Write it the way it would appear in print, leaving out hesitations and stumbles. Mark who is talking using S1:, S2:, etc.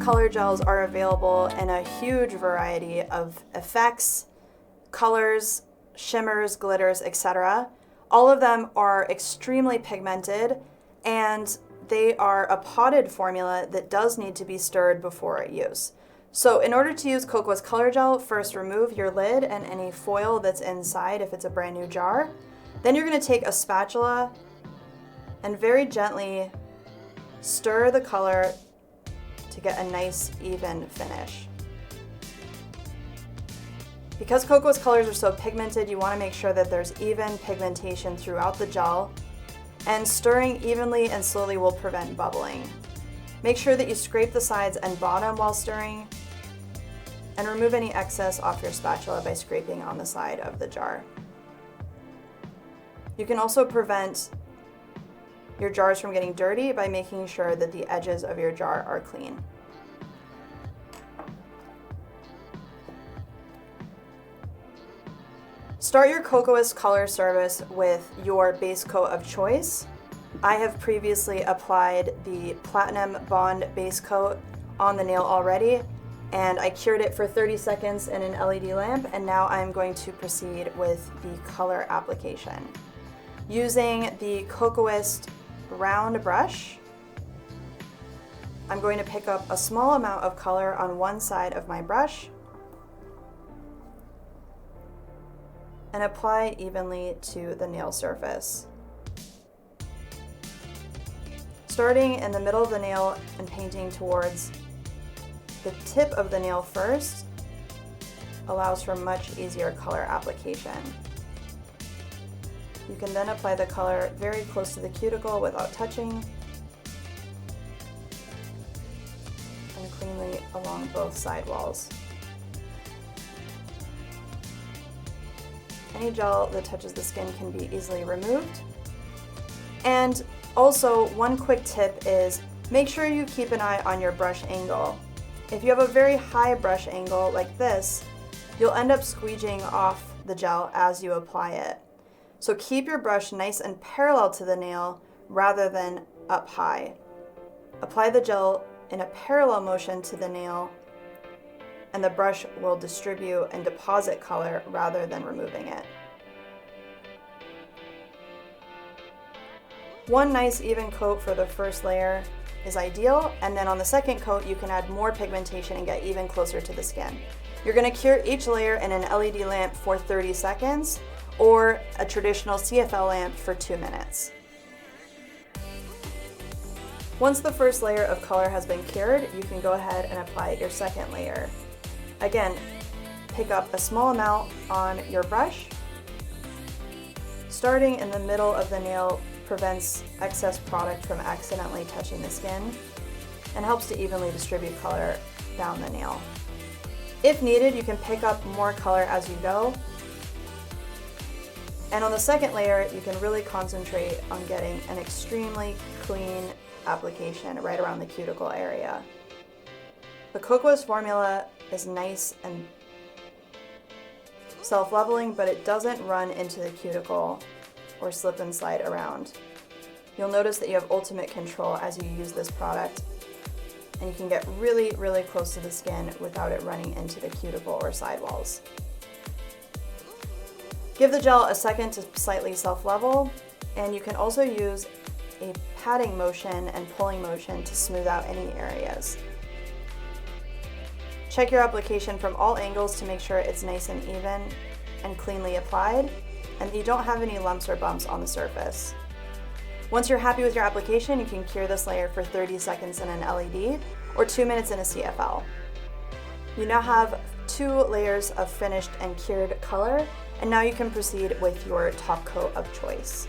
S1: color gels are available in a huge variety of effects, colors, shimmers, glitters, etc. All of them are extremely pigmented, and they are a potted formula that does need to be stirred before use. So in order to use Kokoist color gel, first remove your lid and any foil that's inside if it's a brand new jar. Then you're going to take a spatula and very gently stir the color to get a nice even finish. Because Kokoist colors are so pigmented, you want to make sure that there's even pigmentation throughout the gel, and stirring evenly and slowly will prevent bubbling. Make sure that you scrape the sides and bottom while stirring, and remove any excess off your spatula by scraping on the side of the jar. You can also prevent your jars from getting dirty by making sure that the edges of your jar are clean. Start your Kokoist color service with your base coat of choice. I have previously applied the Platinum Bond base coat on the nail already, and I cured it for 30 seconds in an LED lamp, and now I'm going to proceed with the color application. Using the Kokoist round brush, I'm going to pick up a small amount of color on one side of my brush and apply evenly to the nail surface. Starting in the middle of the nail and painting towards the tip of the nail first allows for much easier color application. You can then apply the color very close to the cuticle without touching, and cleanly along both side walls. Any gel that touches the skin can be easily removed. And also, one quick tip is make sure you keep an eye on your brush angle. If you have a very high brush angle like this, you'll end up squeegeeing off the gel as you apply it. So keep your brush nice and parallel to the nail rather than up high. Apply the gel in a parallel motion to the nail, and the brush will distribute and deposit color rather than removing it. One nice even coat for the first layer is ideal, and then on the second coat you can add more pigmentation and get even closer to the skin. You're going to cure each layer in an LED lamp for 30 seconds or a traditional CFL lamp for 2 minutes. Once the first layer of color has been cured, you can go ahead and apply your second layer. Again, pick up a small amount on your brush. Starting in the middle of the nail prevents excess product from accidentally touching the skin and helps to evenly distribute color down the nail. If needed, you can pick up more color as you go. And on the second layer, you can really concentrate on getting an extremely clean application right around the cuticle area. The Kokoist formula is nice and self-leveling, but it doesn't run into the cuticle or slip and slide around. You'll notice that you have ultimate control as you use this product, and you can get really, really close to the skin without it running into the cuticle or sidewalls. Give the gel a second to slightly self-level, and you can also use a patting motion and pulling motion to smooth out any areas. Check your application from all angles to make sure it's nice and even and cleanly applied, and you don't have any lumps or bumps on the surface. Once you're happy with your application, you can cure this layer for 30 seconds in an LED or 2 minutes in a CFL. You now have 2 layers of finished and cured color, and now you can proceed with your top coat of choice.